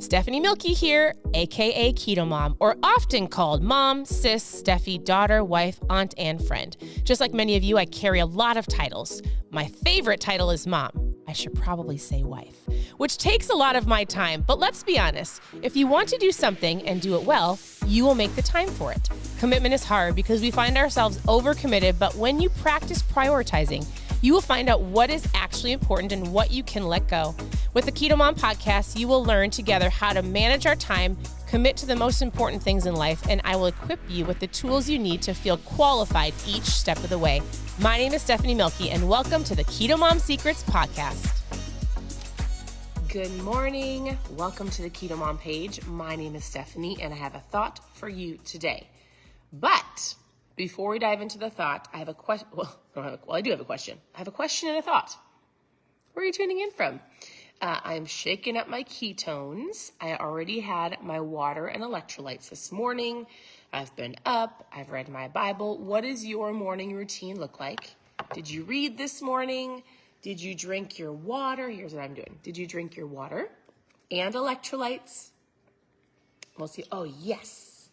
Stephanie Milky here, aka KetoMOM, or often called mom, sis, Steffi, daughter, wife, aunt, and friend. Just like many of you, I carry a lot of titles. My favorite title is mom. I should probably say wife, which takes a lot of my time. But let's be honest, if you want to do something and do it well, you will make the time for it. Commitment is hard because we find ourselves overcommitted, but when you practice prioritizing, you will find out what is actually important and what you can let go. With the KetoMOM podcast, you will learn together how to manage our time, commit to the most important things in life, and I will equip you with the tools you need to feel qualified each step of the way. My name is Stephanie Milky, and welcome to the KetoMOM Secrets podcast. Good morning. Welcome to the KetoMOM page. My name is Stephanie, and I have a thought for you today. But before we dive into the thought, I have a question. I do have a question. I have a question and a thought. Where are you tuning in from? I'm shaking up my ketones. I already had my water and electrolytes this morning. I've been up. I've read my Bible. What does your morning routine look like? Did you read this morning? Did you drink your water? Here's what I'm doing. Did you drink your water and electrolytes? We'll see. Oh, yes.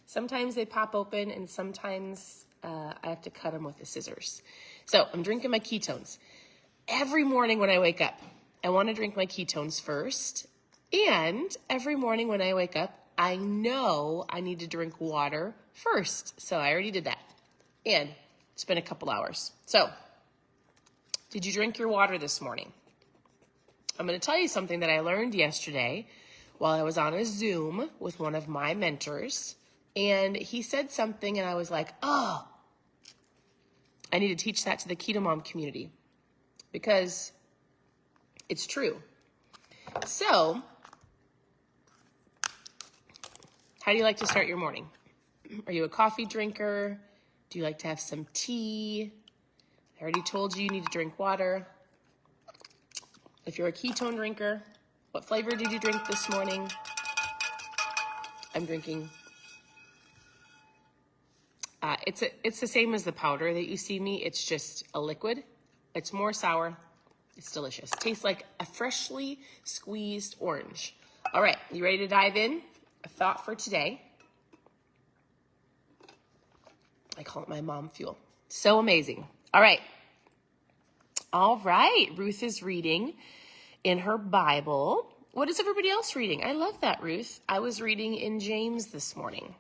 Sometimes they pop open and sometimes I have to cut them with the scissors. So I'm drinking my ketones. Every morning when I wake up, I want to drink my ketones first. And every morning when I wake up, I know I need to drink water first. So I already did that. And it's been a couple hours. So did you drink your water this morning? I'm going to tell you something that I learned yesterday while I was on a Zoom with one of my mentors. And he said something and I was like, oh, I need to teach that to the KetoMOM community because it's true. So, how do you like to start your morning? Are you a coffee drinker? Do you like to have some tea? I already told you need to drink water. If you're a ketone drinker, what flavor did you drink this morning? I'm drinking. It's the same as the powder that you see me. It's just a liquid. It's more sour. It's delicious. Tastes like a freshly squeezed orange. All right, you ready to dive in? A thought for today. I call it my mom fuel. So amazing. All right. Ruth is reading in her Bible. What is everybody else reading? I love that, Ruth. I was reading in James this morning.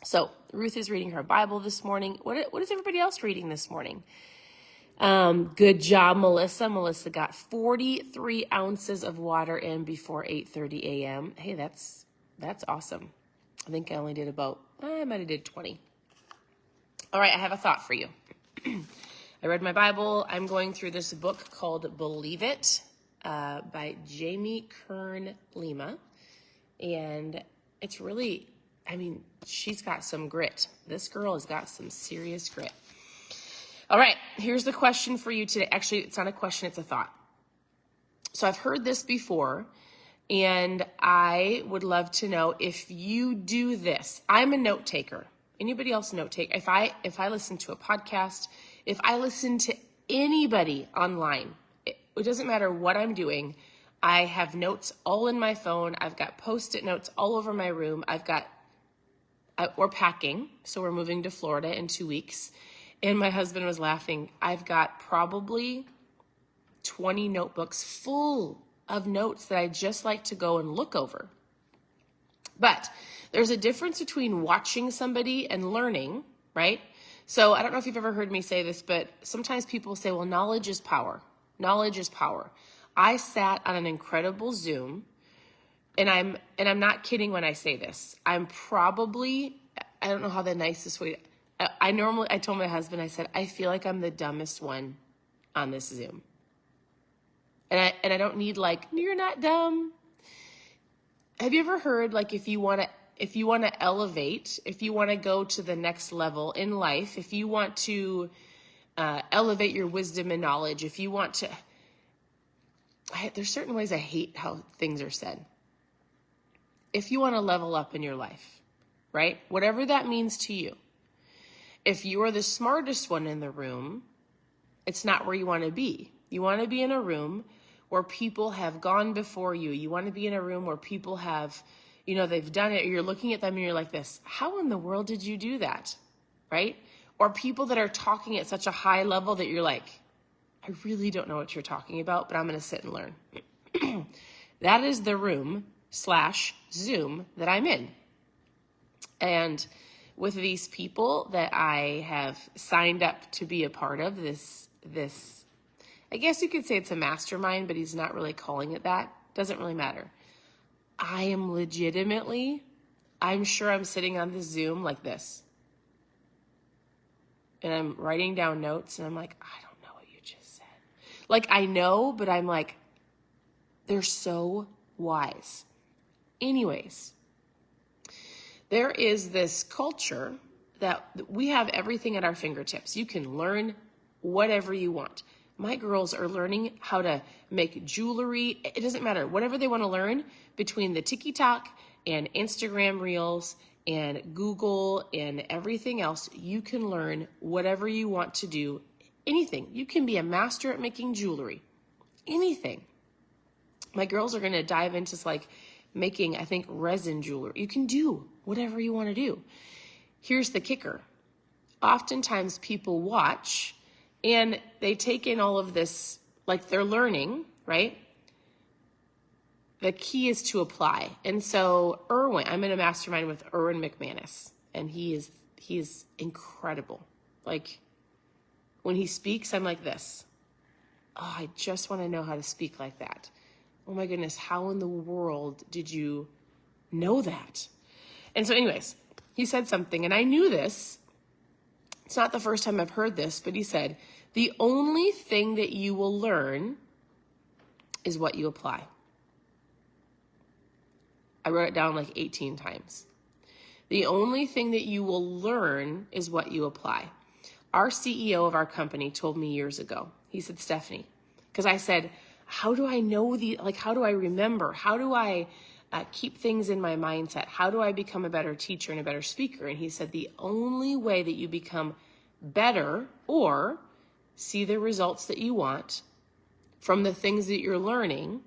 So Ruth is reading her Bible this morning. What is everybody else reading this morning? Good job, Melissa. Melissa got 43 ounces of water in before 8:30 a.m. Hey, that's awesome. I think I only did I might have did 20. All right, I have a thought for you. I read my Bible. I'm going through this book called Believe It by Jamie Kern Lima. And it's really, she's got some grit. This girl has got some serious grit. All right, here's the question for you today. Actually, it's not a question, it's a thought. So I've heard this before, and I would love to know if you do this. I'm a note taker. Anybody else note take? If I listen to a podcast, if I listen to anybody online, it doesn't matter what I'm doing. I have notes all in my phone. I've got Post-it notes all over my room. We're packing, so we're moving to Florida in 2 weeks. And my husband was laughing. I've got probably 20 notebooks full of notes that I just like to go and look over. But there's a difference between watching somebody and learning, right? So I don't know if you've ever heard me say this, but sometimes people say, well, knowledge is power. Knowledge is power. I sat on an incredible Zoom, and I'm not kidding when I say this. I'm probably, I don't know how the nicest way, I told my husband, I said, I feel like I'm the dumbest one on this Zoom. And I don't need you're not dumb. Have you ever heard, if you want to elevate, if you want to go to the next level in life, if you want to elevate your wisdom and knowledge, if you want to, there's certain ways I hate how things are said. If you want to level up in your life, right? Whatever that means to you. If you are the smartest one in the room, it's not where you want to be. You want to be in a room where people have gone before you. You want to be in a room where people have, they've done it. You're looking at them and you're like this, how in the world did you do that? Right? Or people that are talking at such a high level that you're like, I really don't know what you're talking about, but I'm going to sit and learn. That is the room/Zoom that I'm in. And with these people that I have signed up to be a part of, this, I guess you could say it's a mastermind, but he's not really calling it that. Doesn't really matter. I am legitimately, I'm sure I'm sitting on this Zoom like this. And I'm writing down notes and I'm like, I don't know what you just said. Like, I know, but I'm like, they're so wise. Anyways, there is this culture that we have everything at our fingertips. You can learn whatever you want. My girls are learning how to make jewelry. It doesn't matter. Whatever they want to learn between the TikTok and Instagram Reels and Google and everything else, you can learn whatever you want to do. Anything. You can be a master at making jewelry. Anything. My girls are going to dive into like making, I think, resin jewelry. You can do whatever you want to do. Here's the kicker. Oftentimes people watch and they take in all of this, like they're learning, right? The key is to apply. And so I'm in a mastermind with Erwin McManus, and he is incredible. Like when he speaks, I'm like this. Oh, I just want to know how to speak like that. Oh my goodness, how in the world did you know that? And so anyways, he said something, and I knew this. It's not the first time I've heard this, but he said, the only thing that you will learn is what you apply. I wrote it down like 18 times. The only thing that you will learn is what you apply. Our CEO of our company told me years ago, he said, Stephanie, because I said, how do I know how do I remember? How do I keep things in my mindset? How do I become a better teacher and a better speaker? And he said, the only way that you become better or see the results that you want from the things that you're learning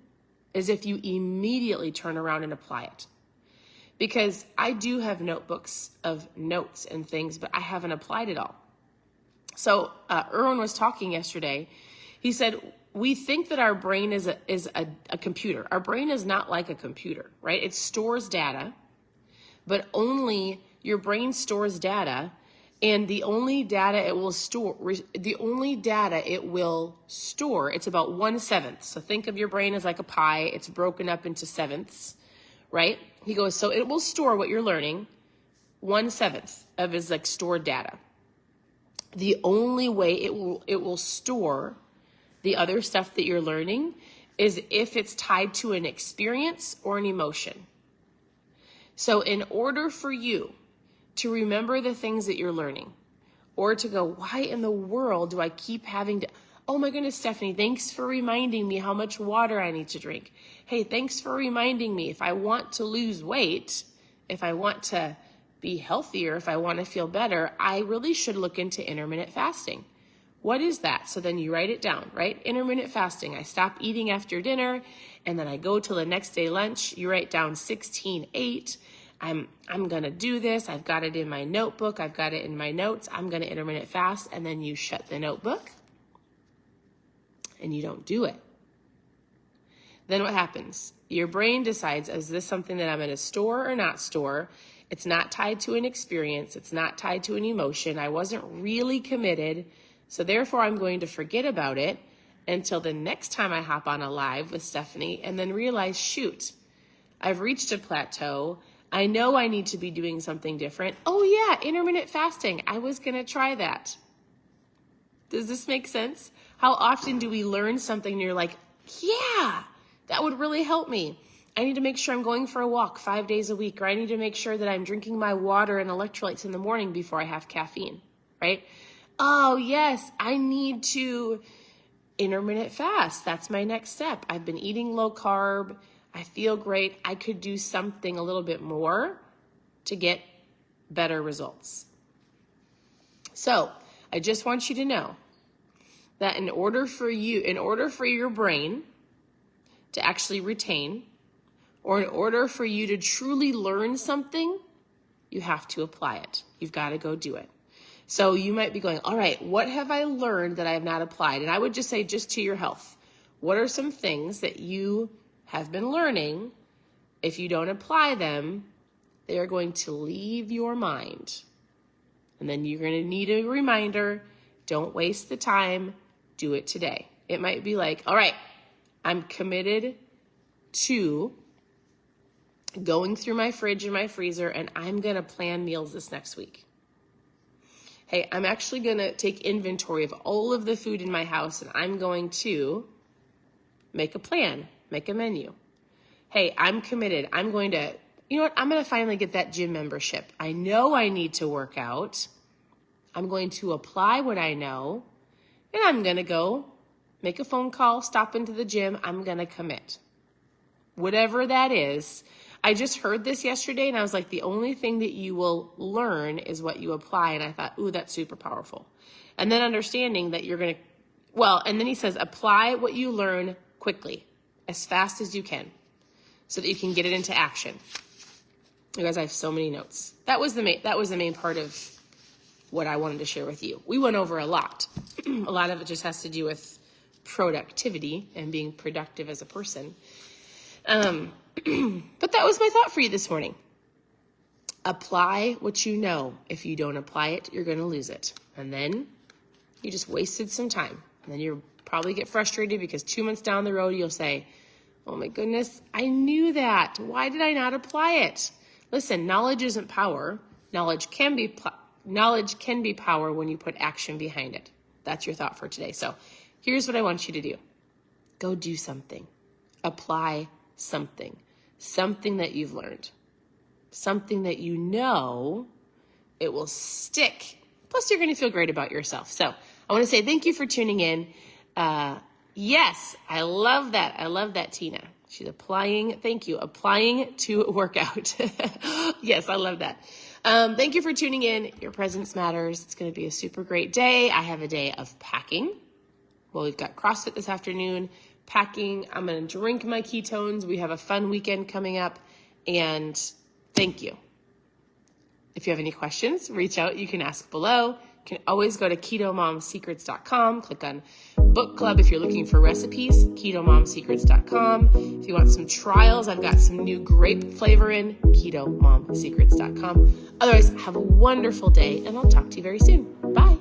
is if you immediately turn around and apply it. Because I do have notebooks of notes and things, but I haven't applied it all. So Erwin was talking yesterday. He said, we think that our brain is a computer. Our brain is not like a computer, right? It stores data, but only your brain stores data, and the only data it will store, it's about 1/7. So think of your brain as like a pie. It's broken up into sevenths, right? He goes, so it will store what you're learning, 1/7 of is like stored data. The only way it will store the other stuff that you're learning is if it's tied to an experience or an emotion. So in order for you to remember the things that you're learning, or to go, why in the world do I keep having to, oh my goodness, Stephanie, thanks for reminding me how much water I need to drink. Hey, thanks for reminding me if I want to lose weight, if I want to be healthier, if I want to feel better, I really should look into intermittent fasting. What is that? So then you write it down, right? Intermittent fasting. I stop eating after dinner and then I go till the next day lunch. You write down 16:8. I'm going to do this. I've got it in my notebook. I've got it in my notes. I'm going to intermittent fast. And then you shut the notebook and you don't do it. Then what happens? Your brain decides, is this something that I'm going to store or not store? It's not tied to an experience. It's not tied to an emotion. I wasn't really committed. So therefore, I'm going to forget about it until the next time I hop on a live with Stephanie and then realize, shoot, I've reached a plateau. I know I need to be doing something different. Oh yeah, intermittent fasting. I was going to try that. Does this make sense? How often do we learn something and you're like, yeah, that would really help me. I need to make sure I'm going for a walk 5 days a week, or I need to make sure that I'm drinking my water and electrolytes in the morning before I have caffeine, right? Oh yes, I need to intermittent fast. That's my next step. I've been eating low carb. I feel great. I could do something a little bit more to get better results. So I just want you to know that in order for your brain to actually retain, or in order for you to truly learn something, you have to apply it. You've got to go do it. So you might be going, all right, what have I learned that I have not applied? And I would just say, just to your health, what are some things that you have been learning? If you don't apply them, they are going to leave your mind. And then you're going to need a reminder. Don't waste the time. Do it today. It might be like, all right, I'm committed to going through my fridge and my freezer, and I'm going to plan meals this next week. Hey, I'm actually going to take inventory of all of the food in my house, and I'm going to make a plan, make a menu. Hey, I'm committed. I'm going to, I'm going to finally get that gym membership. I know I need to work out. I'm going to apply what I know, and I'm going to go make a phone call, stop into the gym. I'm going to commit. Whatever that is. I just heard this yesterday, and I was like, the only thing that you will learn is what you apply. And I thought, ooh, that's super powerful. And then understanding that you're going to, and then he says, apply what you learn quickly, as fast as you can, so that you can get it into action. You guys, I have so many notes. That was the main part of what I wanted to share with you. We went over a lot. A lot of it just has to do with productivity and being productive as a person. But that was my thought for you this morning. Apply what you know. If you don't apply it, you're going to lose it. And then you just wasted some time. And then you'll probably get frustrated because 2 months down the road, you'll say, oh my goodness, I knew that. Why did I not apply it? Listen, knowledge isn't power. Knowledge can be power when you put action behind it. That's your thought for today. So here's what I want you to do. Go do something. Apply something that you've learned, something that you know it will stick. Plus, you're going to feel great about yourself. So I want to say thank you for tuning in. Yes, I love that. I love that, Tina. She's applying. Thank you. Applying to workout. Yes, I love that. Thank you for tuning in. Your presence matters. It's going to be a super great day. I have a day of packing. Well, we've got CrossFit this afternoon. Packing. I'm going to drink my ketones. We have a fun weekend coming up. And thank you. If you have any questions, reach out. You can ask below. You can always go to KetoMomSecrets.com. Click on book club if you're looking for recipes. KetoMomSecrets.com. If you want some trials, I've got some new grape flavor in. KetoMomSecrets.com. Otherwise, have a wonderful day, and I'll talk to you very soon. Bye.